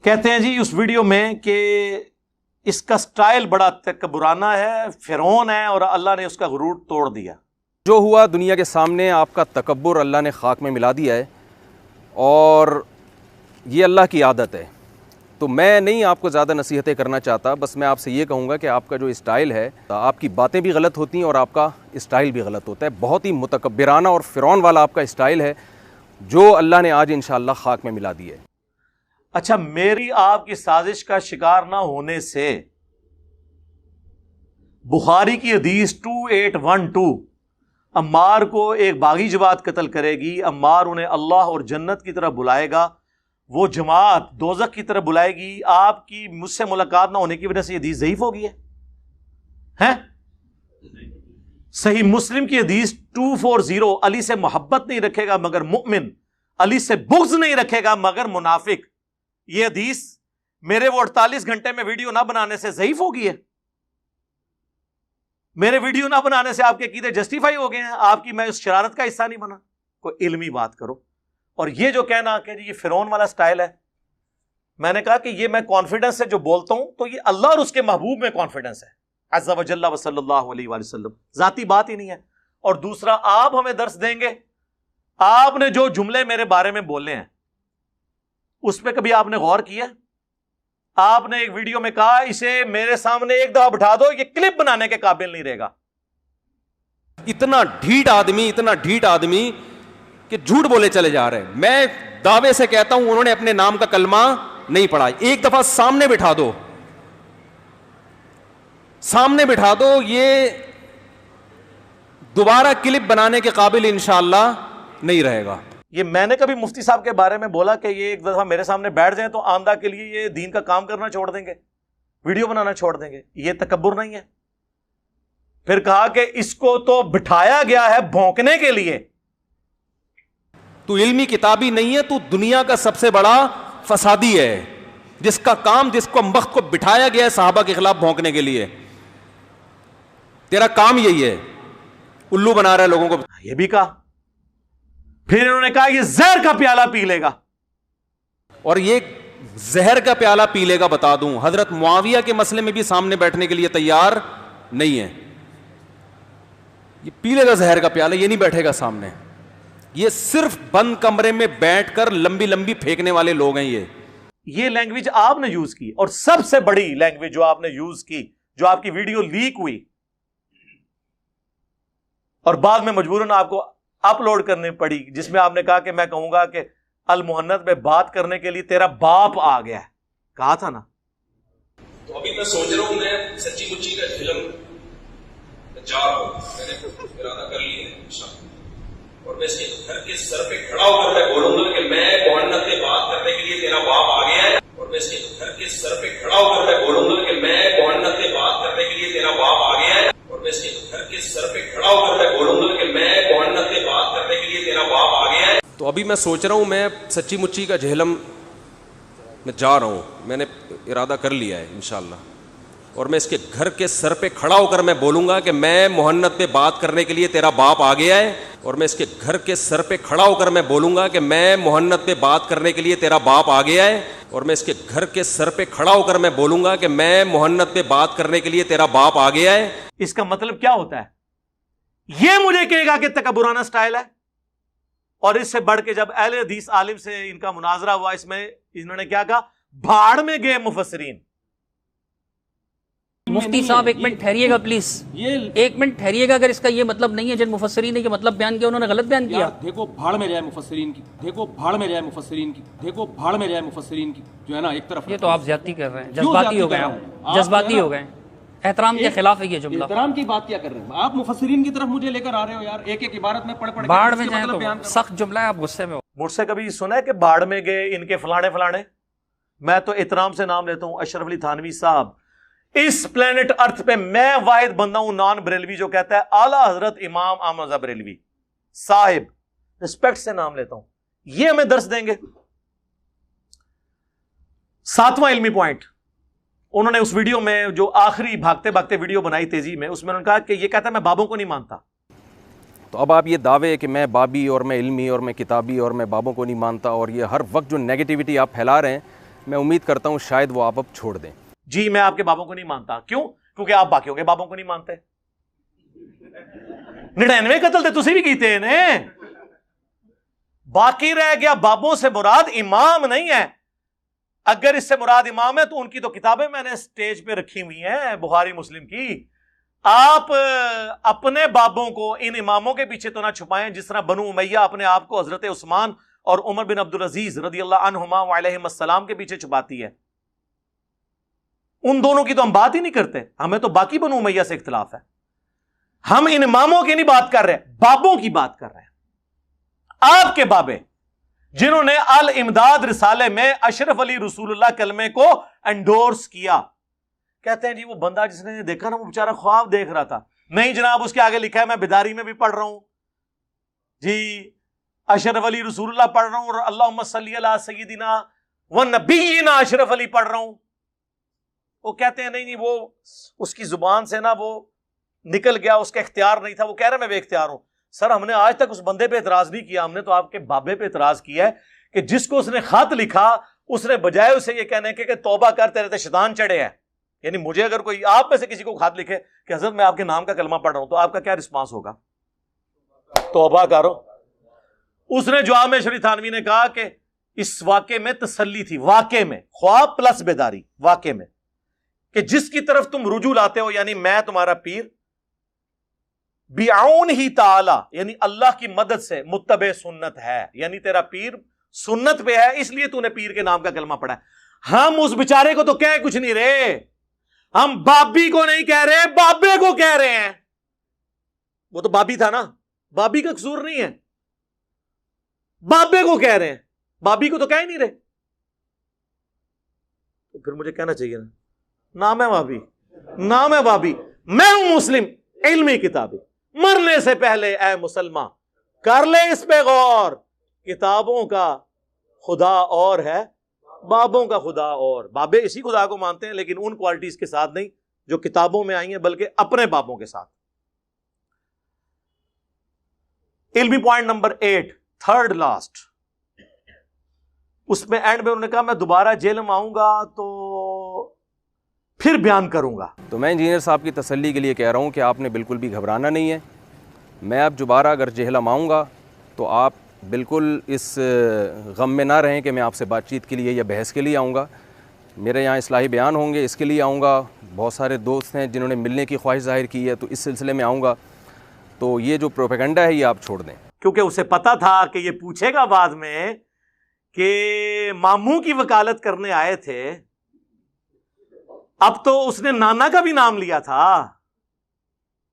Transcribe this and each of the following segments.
کہتے ہیں جی اس ویڈیو میں کہ اس کا سٹائل بڑا تکبرانہ ہے، فرعون ہے، اور اللہ نے اس کا غرور توڑ دیا۔ جو ہوا دنیا کے سامنے آپ کا تکبر اللہ نے خاک میں ملا دیا ہے، اور یہ اللہ کی عادت ہے۔ تو میں نہیں آپ کو زیادہ نصیحتیں کرنا چاہتا، بس میں آپ سے یہ کہوں گا کہ آپ کا جو اسٹائل ہے، آپ کی باتیں بھی غلط ہوتی ہیں اور آپ کا اسٹائل بھی غلط ہوتا ہے۔ بہت ہی متکبرانہ اور فرعون والا آپ کا اسٹائل ہے، جو اللہ نے آج انشاءاللہ خاک میں ملا دیا ہے۔ اچھا، میری آپ کی سازش کا شکار نہ ہونے سے بخاری کی حدیث 2812 عمار کو ایک باغی جماعت قتل کرے گی، عمار انہیں اللہ اور جنت کی طرف بلائے گا، وہ جماعت دوزخ کی طرف بلائے گی، آپ کی مجھ سے ملاقات نہ ہونے کی وجہ سے یہ حدیث ضعیف ہو گئی ہے؟ صحیح مسلم کی حدیث 240 علی سے محبت نہیں رکھے گا مگر مؤمن، علی سے بغض نہیں رکھے گا مگر منافق، یہ حدیث میرے وہ 48 گھنٹے میں ویڈیو نہ بنانے سے ضعیف ہو گئی ہے؟ میرے ویڈیو نہ بنانے سے آپ کے عقیدے جسٹیفائی ہو گئے ہیں؟ آپ کی میں اس شرارت کا حصہ نہیں بنا؟ کوئی علمی بات کرو۔ اور یہ جو کہنا کہ یہ فرعون والا سٹائل ہے، میں نے کہا کہ یہ میں کانفیڈنس سے جو بولتا ہوں تو یہ اللہ اور اس کے محبوب میں کانفیڈنس ہے، عز و جل و صلی اللہ علیہ وآلہ وسلم، ذاتی بات ہی نہیں ہے۔ اور دوسرا، آپ ہمیں درس دیں گے؟ آپ نے جو جملے میرے بارے میں بولے ہیں اس پہ کبھی آپ نے غور کیا؟ آپ نے ایک ویڈیو میں کہا اسے میرے سامنے ایک دفعہ بٹھا دو، یہ کلپ بنانے کے قابل نہیں رہے گا۔ اتنا ڈھیٹ آدمی کہ جھوٹ بولے چلے جا رہے ہیں۔ میں دعوے سے کہتا ہوں انہوں نے اپنے نام کا کلمہ نہیں پڑھا۔ ایک دفعہ سامنے بٹھا دو، یہ دوبارہ کلپ بنانے کے قابل انشاءاللہ نہیں رہے گا۔ یہ میں نے کبھی مفتی صاحب کے بارے میں بولا کہ یہ ایک دفعہ میرے سامنے بیٹھ جائیں تو آمدہ کے لیے یہ دین کا کام کرنا چھوڑ دیں گے، ویڈیو بنانا چھوڑ دیں گے؟ یہ تکبر نہیں ہے؟ پھر کہا کہ اس کو تو بٹھایا گیا ہے بھونکنے کے لیے۔ تو علمی کتابی نہیں ہے، تو دنیا کا سب سے بڑا فسادی ہے، جس کا کام، جس کو وقت کو بٹھایا گیا ہے صحابہ کے خلاف بھونکنے کے لیے۔ تیرا کام یہی ہے، الو بنا رہا ہے لوگوں کو۔ یہ بھی کہا، پھر انہوں نے کہا یہ زہر کا پیالہ پی لے گا، اور یہ زہر کا پیالہ پی لے گا، بتا دوں حضرت معاویہ کے مسئلے میں بھی سامنے بیٹھنے کے لیے تیار نہیں ہے۔ یہ پی لے گا زہر کا پیالہ، یہ نہیں بیٹھے گا سامنے۔ یہ صرف بند کمرے میں بیٹھ کر لمبی لمبی پھینکنے والے لوگ ہیں۔ یہ لینگویج آپ نے یوز کی، اور سب سے بڑی لینگویج جو آپ نے یوز کی، جو آپ کی ویڈیو لیک ہوئی اور بعد میں مجبوراً آپ کو اپلوڈ کرنی پڑی، جس میں آپ نے کہا کہ میں کہوں گا کہ المحنت میں بات کرنے کے لیے تیرا باپ آ گیا ہے، کہا تھا نا؟ تو ابھی میں سوچ رہا ہوں میں سچی مچی کا فلم جا رہا ہوں، میں نے ارادہ کر لی ہے انشاءاللہ، اور میں اس کے گھر کے سر پہ کھڑا ہو کر میں بولوں گا کہ میں محنت میں بات کرنے کے لیے تیرا باپ آ گیا ہے، اور میں اس کے گھر کے سر پہ کھڑا ہو کر میں بولوں گا کہ میں محنت میں بات کرنے کے لیے تیرا باپ آ گیا ہے، اور میں اس کے گھر کے سر پہ کھڑا ہو کر میں بولوں گا کہ میں محنت میں بات کرنے کے لیے تیرا باپ آ گیا ہے۔ تو ابھی میں سوچ رہا ہوں میں سچی مچی کا جہلم میں جا رہا ہوں، میں نے ارادہ کر لیا ہے انشاءاللہ، اور میں اس کے گھر کے سر پہ کھڑا ہو کر میں بولوں گا کہ میں محنت پہ بات کرنے کے لیے تیرا باپ آ گیا ہے، اور میں اس کے گھر کے سر پہ کھڑا ہو کر میں بولوں گا کہ میں محنت پہ بات کرنے کے لیے تیرا باپ آ گیا ہے، اور میں اس کے گھر کے سر پہ کھڑا ہو کر میں بولوں گا کہ میں محنت پہ بات کرنے کے لیے تیرا باپ آ گیا ہے۔ اس کا مطلب کیا ہوتا ہے؟ یہ مجھے کہے گا کہ تکبرانہ سٹائل ہے؟ اور اس سے بڑھ کے جب اہل حدیث عالم سے ان کا مناظرہ ہوا، اس میں انہوں نے کیا کہا؟ بھاڑ میں گئے مفسرین۔ مفتی صاحب ایک منٹ ٹھہریے گا پلیز، ایک منٹ ٹھہریے گا۔ اگر اس کا یہ مطلب نہیں ہے جن مفسرین نے یہ مطلب بیان کیا انہوں نے غلط بیان کیا۔ دیکھو بھاڑ میں جائے مفسرین کی، دیکھو بھاڑ میں جائے مفسرین کی، دیکھو بھاڑ میں جائے مفسرین کی، جو ہے نا ایک طرف۔ یہ تو آپ زیادتی کر رہے ہیں، جذباتی ہو گئے آپ، جذباتی ہو گئے، احترام کے خلاف ہے یہ جملہ۔ احترام کی بات کیا کر رہے ہیں آپ؟ مفسرین کی طرف مجھے لے کر آ رہے ہو یار، ایک ایک عبارت میں پڑھ پڑھ کے باڑ میں جائیں تو سخت جملہ ہے، آپ غصے میں ہو۔ مجھ سے کبھی سنا ہے کہ بھاڑ میں گئے ان کے فلانے فلانے؟ میں تو احترام سے نام لیتا ہوں اشرف علی تھانوی صاحب۔ اس پلانٹ ارتھ پہ میں واحد بندہ ہوں نان بریلوی جو کہتا ہے اعلیٰ حضرت امام احمد رضا بریلوی صاحب، رسپیکٹ سے نام لیتا ہوں۔ یہ ہمیں درس دیں گے۔ 7واں علمی پوائنٹ، انہوں نے اس ویڈیو میں جو آخری بھاگتے بھاگتے ویڈیو بنائی تیزی میں، اس میں انہوں نے کہا کہ یہ کہتا ہے میں بابوں کو نہیں مانتا۔ تو اب آپ یہ دعوے کہ میں بابی اور میں علمی اور میں کتابی اور میں بابوں کو نہیں مانتا، اور یہ ہر وقت جو نیگیٹیوٹی آپ پھیلا رہے ہیں، میں امید کرتا ہوں شاید وہ آپ اب چھوڑ دیں۔ جی میں آپ کے بابوں کو نہیں مانتا، کیوں؟ کیونکہ آپ باقیوں کے بابوں کو نہیں مانتے۔ 99 قتل تے تسی بھی کیتے ہیں، باقی رہ گیا بابوں سے مراد امام نہیں ہے۔ اگر اس سے مراد امام ہے تو ان کی تو کتابیں میں نے سٹیج پہ رکھی ہوئی ہیں بخاری مسلم کی۔ آپ اپنے بابوں کو ان اماموں کے پیچھے تو نہ چھپائیں جس طرح بنو امیہ اپنے آپ کو حضرت عثمان اور عمر بن عبدالعزیز رضی اللہ عنہما وعلیہم السلام کے پیچھے چھپاتی ہے۔ ان دونوں کی تو ہم بات ہی نہیں کرتے، ہمیں تو باقی بنو امیہ سے اختلاف ہے۔ ہم ان اماموں کی نہیں بات کر رہے، بابوں کی بات کر رہے ہیں۔ آپ کے بابے جنہوں نے الامداد رسالے میں اشرف علی رسول اللہ کلمے کو انڈورس کیا، کہتے ہیں جی وہ بندہ جس نے دیکھا نا وہ بیچارہ خواب دیکھ رہا تھا۔ نہیں جناب، اس کے آگے لکھا ہے میں بیداری میں بھی پڑھ رہا ہوں جی، اشرف علی رسول اللہ پڑھ رہا ہوں، اور اللہم صلی علی سیدنا و نبینا اشرف علی پڑھ رہا ہوں۔ وہ کہتے ہیں نہیں وہ اس کی زبان سے نا وہ نکل گیا، اس کا اختیار نہیں تھا، وہ کہہ رہا میں بے اختیار ہوں۔ سر ہم نے آج تک اس بندے پہ اعتراض نہیں کیا، ہم نے تو آپ کے بابے پہ اعتراض کیا ہے کہ جس کو اس نے خط لکھا اس نے بجائے اسے یہ کہنے کے کہ توبہ کر تیرے تے شیطان چڑھے ہے، یعنی مجھے اگر کوئی آپ میں سے کسی کو خط لکھے کہ حضرت میں آپ کے نام کا کلمہ پڑھ رہا ہوں تو آپ کا کیا رسپانس ہوگا؟ توبہ کرو۔ اس نے جواب میں شریف تھانوی نے کہا کہ اس واقعے میں تسلی تھی، واقعے میں خواب پلس بیداری، واقعے میں کہ جس کی طرف تم رجوع لاتے ہو، یعنی میں تمہارا پیر، بعون ہی تعالی یعنی اللہ کی مدد سے متبع سنت ہے، یعنی تیرا پیر سنت پہ ہے اس لیے تو نے پیر کے نام کا کلمہ پڑھا ہے۔ ہم اس بیچارے کو تو کہہ کچھ نہیں رہے، ہم بابی کو نہیں کہہ رہے، بابے کو کہہ رہے ہیں۔ وہ تو بابی تھا نا، بابی کا قصور نہیں ہے، بابے کو کہہ رہے ہیں، بابی کو تو کہہ ہی نہیں رہے۔ تو پھر مجھے کہنا چاہیے نا نام ہے بابی، نام ہے بابی، میں ہوں مسلم علمی کتابی، مرنے سے پہلے اے مسلمان کر لے اس پہ غور، کتابوں کا خدا اور ہے، بابوں کا خدا اور۔ بابے اسی خدا کو مانتے ہیں لیکن ان کوالٹیز کے ساتھ نہیں جو کتابوں میں آئی ہیں، بلکہ اپنے بابوں کے ساتھ۔ علمی پوائنٹ نمبر 8، تھرڈ لاسٹ، اس میں اینڈ میں انہوں نے کہا میں دوبارہ جیل میں آؤں گا تو پھر بیان کروں گا۔ تو میں انجینئر صاحب کی تسلی کے لیے کہہ رہا ہوں کہ آپ نے بالکل بھی گھبرانا نہیں ہے۔ میں اب دوبارہ اگر جہلم آؤں گا تو آپ بالکل اس غم میں نہ رہیں کہ میں آپ سے بات چیت کے لیے یا بحث کے لیے آؤں گا۔ میرے یہاں اصلاحی بیان ہوں گے، اس کے لیے آؤں گا۔ بہت سارے دوست ہیں جنہوں نے ملنے کی خواہش ظاہر کی ہے، تو اس سلسلے میں آؤں گا۔ تو یہ جو پروپیگنڈا ہے یہ آپ چھوڑ دیں، کیونکہ اسے پتا تھا کہ یہ پوچھے گا بعد میں کہ ماموں کی وکالت کرنے آئے تھے، اب تو اس نے نانا کا بھی نام لیا تھا۔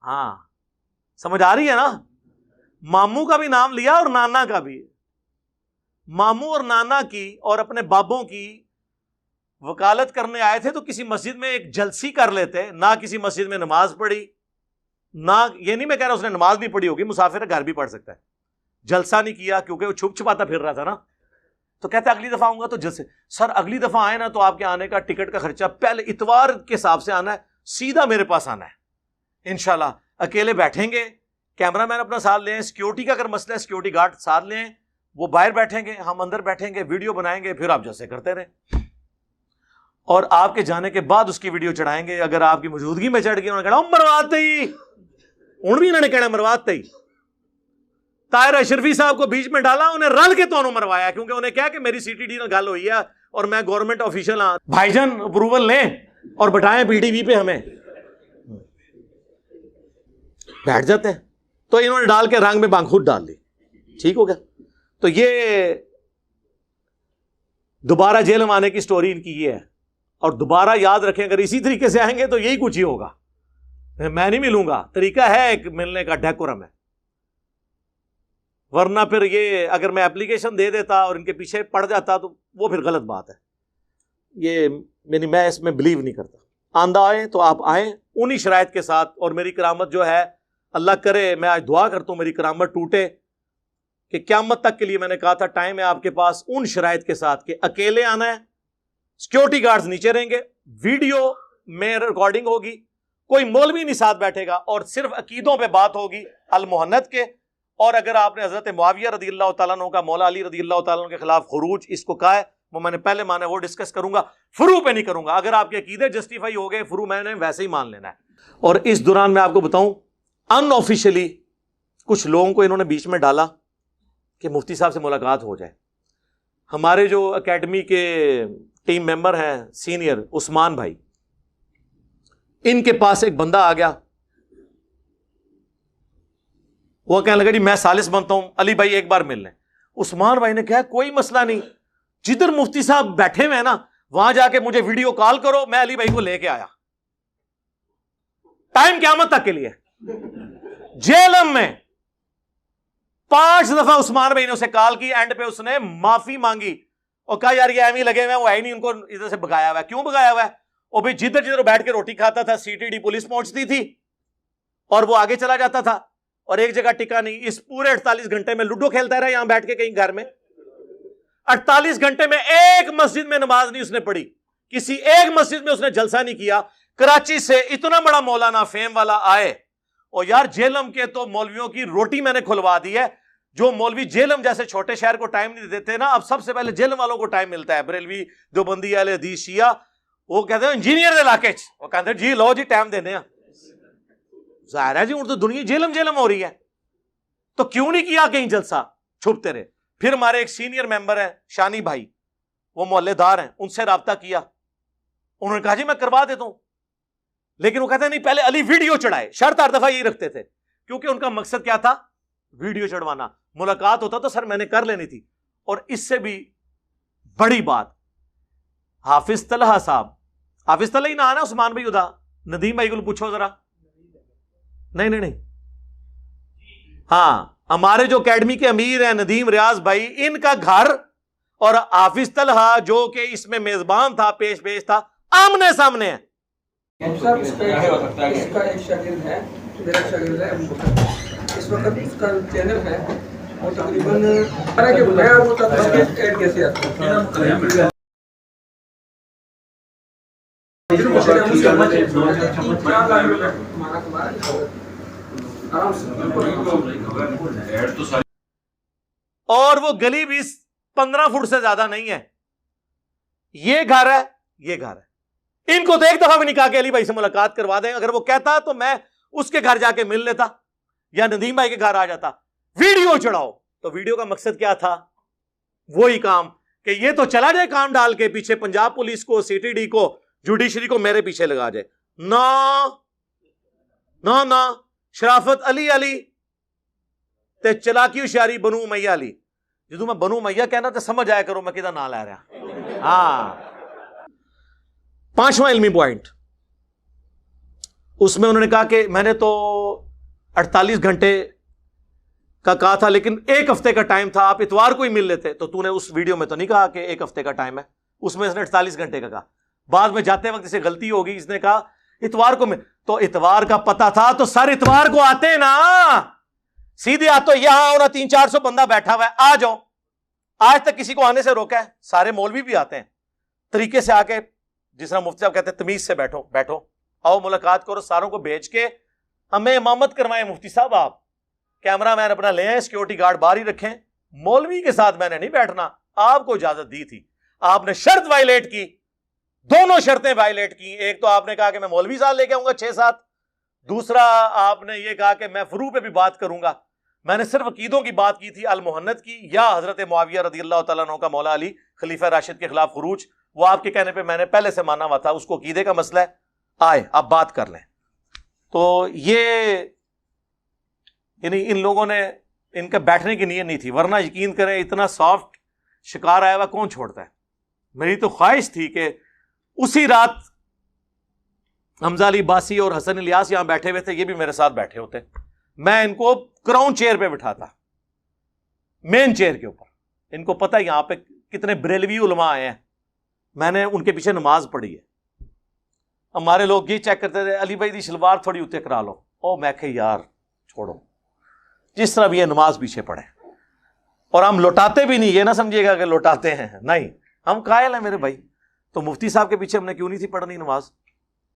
ہاں سمجھ آ رہی ہے نا، ماموں کا بھی نام لیا اور نانا کا بھی۔ ماموں اور نانا کی اور اپنے بابوں کی وکالت کرنے آئے تھے تو کسی مسجد میں ایک جلسی کر لیتے، نہ کسی مسجد میں نماز پڑھی، نہ یہ نہیں میں کہہ رہا اس نے نماز نہیں پڑھی ہوگی، مسافر گھر بھی پڑھ سکتا ہے، جلسہ نہیں کیا کیونکہ وہ چھپ چھپاتا پھر رہا تھا نا۔ تو کہتا ہے اگلی دفعہ آؤں گا تو جلسے، سر اگلی دفعہ آئے نا تو آپ کے آنے کا ٹکٹ کا خرچہ پہلے اتوار کے حساب سے آنا ہے، سیدھا میرے پاس آنا ہے انشاءاللہ۔ اکیلے بیٹھیں گے، کیمرہ مین اپنا ساتھ لیں، سیکیورٹی کا اگر مسئلہ ہے سیکیورٹی گارڈ ساتھ لیں، وہ باہر بیٹھیں گے، ہم اندر بیٹھیں گے، ویڈیو بنائیں گے، پھر آپ جیسے کرتے رہیں، اور آپ کے جانے کے بعد اس کی ویڈیو چڑھائیں گے۔ اگر آپ کی موجودگی میں چڑھ گئی، انہوں نے کہا مرواتے ہی، ان بھی انہوں نے کہنا مرواتے ہی۔ طاہر اشرفی صاحب کو بیچ میں ڈالا، انہیں رل کے تو مروایا، کیونکہ انہیں کیا کہ میری سی ٹی ڈی نہ گل ہوئی ہے اور میں گورنمنٹ آفیشل ہاں، بھائی جان اپروول لیں اور بٹائیں پی ٹی وی پہ، ہمیں بیٹھ جاتے ہیں۔ تو انہوں نے ڈال کے رنگ میں بانگ خود ڈال لی، ٹھیک ہو گیا۔ تو یہ دوبارہ جیل میں آنے کی سٹوری ان کی یہ ہے، اور دوبارہ یاد رکھیں اگر اسی طریقے سے آئیں گے تو یہی کچھ ہی ہوگا، میں نہیں ملوں گا، طریقہ ہے ایک ملنے کا، ڈیکورم ہے، ورنہ پھر یہ اگر میں اپلیکیشن دے دیتا اور ان کے پیچھے پڑ جاتا تو وہ پھر غلط بات ہے۔ یہ یعنی میں اس میں بلیو نہیں کرتا۔ آندہ آئیں تو آپ آئیں انہی شرائط کے ساتھ، اور میری کرامت جو ہے اللہ کرے، میں آج دعا کرتا ہوں میری کرامت ٹوٹے، کہ قیامت تک کے لیے میں نے کہا تھا ٹائم ہے آپ کے پاس ان شرائط کے ساتھ کہ اکیلے آنا ہے، سیکیورٹی گارڈز نیچے رہیں گے، ویڈیو میں ریکارڈنگ ہوگی، کوئی مولوی نہیں ساتھ بیٹھے گا، اور صرف عقیدوں پہ بات ہوگی المحنت کے۔ اور اگر آپ نے حضرت معاویہ رضی اللہ تعالیٰ عنہ کا مولا علی رضی اللہ تعالیٰ عنہ کے خلاف خروج اس کو کہا ہے، وہ میں نے پہلے مانا وہ ڈسکس کروں گا, فروع پہ نہیں کروں گا. اگر آپ کے عقیدے جسٹیفائی ہو گئے, فروع میں نے ویسے ہی مان لینا ہے. اور اس دوران میں آپ کو بتاؤں, ان آفیشلی کچھ لوگوں کو انہوں نے بیچ میں ڈالا کہ مفتی صاحب سے ملاقات ہو جائے. ہمارے جو اکیڈمی کے ٹیم ممبر ہیں سینئر عثمان بھائی, ان کے پاس ایک بندہ آ گیا, وہ کہنے لگا جی میں ثالث بنتا ہوں, علی بھائی ایک بار مل لیں. عثمان بھائی نے کہا کوئی مسئلہ نہیں, جدھر مفتی صاحب بیٹھے ہوئے ہیں نا وہاں جا کے مجھے ویڈیو کال کرو, میں علی بھائی کو لے کے آیا. ٹائم قیامت تک کے لیے. جیلم میں 5 دفعہ عثمان بھائی نے اسے کال کی, اینڈ پہ اس نے معافی مانگی اور کہا یار یہ ایویں لگے ہوئے ہیں, وہ ہے نہیں, ان کو ادھر سے بگایا ہوا ہے. کیوں بگایا ہوا ہے؟ اور بھائی جدھر جدھر بیٹھ کے روٹی کھاتا تھا CTD پولیس پہنچتی تھی اور وہ آگے چلا جاتا تھا, اور ایک جگہ ٹکا نہیں. اس پورے 48 گھنٹے میں لوڈو کھیلتا رہا یہاں بیٹھ کے کہیں گھر میں. 48 گھنٹے میں ایک مسجد میں نماز نہیں اس نے پڑھی, کسی ایک مسجد میں اس نے جلسہ نہیں کیا. کراچی سے اتنا بڑا مولانا فیم والا آئے, اور یار جیلم کے تو مولویوں کی روٹی میں نے کھلوا دی ہے. جو مولوی جیلم جیسے چھوٹے شہر کو ٹائم نہیں دیتے نا, اب سب سے پہلے جیلم والوں کو ٹائم ملتا ہے. بریلوی, دیوبندی, اہل حدیث, شیعہ, وہ کہتے ہیں انجینئر علاقے چ, وہ کہتے ہیں جی لو جی ٹائم دینے ہیں. ظاہر ہے جی اردو دنیا جیلم جیلم ہو رہی ہے, تو کیوں نہیں کیا کہیں جلسہ, چھپتے رہے. پھر ہمارے ایک سینئر ممبر ہیں شانی بھائی, وہ محلے دار ہیں, ان سے رابطہ کیا, انہوں نے کہا جی میں کروا دیتا ہوں. لیکن وہ کہتے ہیں نہیں پہلے علی ویڈیو چڑھائے. شرط ہر دفعہ یہی رکھتے تھے, کیونکہ ان کا مقصد کیا تھا, ویڈیو چڑھوانا. ملاقات ہوتا تو سر میں نے کر لینی تھی. اور اس سے بھی بڑی بات, حافظ طلحہ صاحب, حافظ طلحہ ہی نہ آنا عثمان بھائی ادا, ندیم بھائی کو پوچھو ذرا. نہیں, ہاں ہمارے جو اکیڈمی کے امیر ہیں ندیم ریاض بھائی, ان کا گھر اور حافظ طلحہ جو کہ اس میں میزبان تھا, پیش تھا, آمنے سامنے ہے. اس کا ایک شاگرد ہے, میرا شاگرد ہے ابو بکر, اس وقت اس کا چینل ہے, وہ تقریباً ایڈ کیسے آتا ہے. اور وہ گلی بھی 15 فٹ سے زیادہ نہیں ہے. یہ گھر ہے, یہ گھر ہے. ان کو تو ایک دفعہ بھی نہیں کہا کہ علی بھائی سے ملاقات کروا دیں. اگر وہ کہتا تو میں اس کے گھر جا کے مل لیتا یا ندیم بھائی کے گھر آ جاتا. ویڈیو چڑھاؤ, تو ویڈیو کا مقصد کیا تھا, وہی کام کہ یہ تو چلا جائے کام ڈال کے پیچھے پنجاب پولیس کو, CTD کو, جوڈیشری کو میرے پیچھے لگا جائے. نہ شرافت علی تے چلاکی ہوشیاری بنو امیہ علی. جدو میں بنو امیہ کہنا تو سمجھ آیا کرو میں کدھر نہ لے رہا. ہاں 5واں علمی پوائنٹ, اس میں انہوں نے کہا کہ میں نے تو 48 گھنٹے کا کہا تھا, لیکن 1 ہفتے کا ٹائم تھا, آپ اتوار کو ہی مل لیتے. تو تو نے اس ویڈیو میں تو نہیں کہا کہ 1 ہفتے کا ٹائم ہے, اس میں اس نے 48 گھنٹے کا کہا. بعد میں جاتے وقت اسے غلطی ہوگی, اس نے کہا اتوار کو میں, تو اتوار کا پتا تھا تو سر اتوار کو آتے نا, سیدھے آ, تو یہاں اور 300-400 بندہ بیٹھا ہوا ہے, آ جاؤ. آج تک کسی کو آنے سے روکا ہے؟ سارے مولوی بھی آتے ہیں طریقے سے, آ کے جس طرح مفتی صاحب کہتے ہیں تمیز سے بیٹھو, آؤ ملاقات کرو. ساروں کو بھیج کے ہمیں امامت کروائیں مفتی صاحب, آپ کیمرہ مین اپنا لے آئیں, سیکورٹی گارڈ باہر ہی رکھیں. مولوی کے ساتھ میں نے نہیں بیٹھنا, آپ کو اجازت دی تھی, آپ نے شرط وائلیٹ کی, دونوں شرطیں وائلیٹ کی. ایک تو آپ نے کہا کہ میں مولوی صاحب لے کے آؤں گا 6-7, دوسرا آپ نے یہ کہا کہ میں فروع پہ بھی بات کروں گا. میں نے صرف عقیدوں کی بات کی تھی, المحنت کی, یا حضرت معاویہ رضی اللہ تعالیٰ عنہ کا مولا علی خلیفہ راشد کے خلاف خروج, وہ آپ کے کہنے پہ میں نے پہلے سے مانا ہوا تھا, اس کو عقیدے کا مسئلہ ہے, آئے اب بات کر لیں. تو یہ یعنی ان لوگوں نے, ان کا بیٹھنے کی نیت نہیں تھی, ورنہ یقین کریں اتنا سافٹ شکار آیا ہوا کون چھوڑتا ہے. میری تو خواہش تھی کہ اسی رات حمزہ علی باسی اور حسن الیاس یہاں بیٹھے ہوئے تھے, یہ بھی میرے ساتھ بیٹھے ہوتے, میں ان کو کراؤن چیئر پہ بٹھاتا, مین چیئر کے اوپر. ان کو پتہ یہاں پہ کتنے بریلوی علماء آئے ہیں, میں نے ان کے پیچھے نماز پڑھی ہے. ہمارے لوگ یہ چیک کرتے تھے علی بھائی دی شلوار تھوڑی اتنے کرا لو, او میں کہ یار چھوڑو, جس طرح بھی یہ نماز پیچھے پڑھے. اور ہم لوٹاتے بھی نہیں, یہ نہ سمجھیے گا کہ لوٹاتے ہیں, نہیں, ہم قائل ہیں میرے بھائی. تو مفتی صاحب کے پیچھے ہم نے کیوں نہیں تھی پڑھنی نماز؟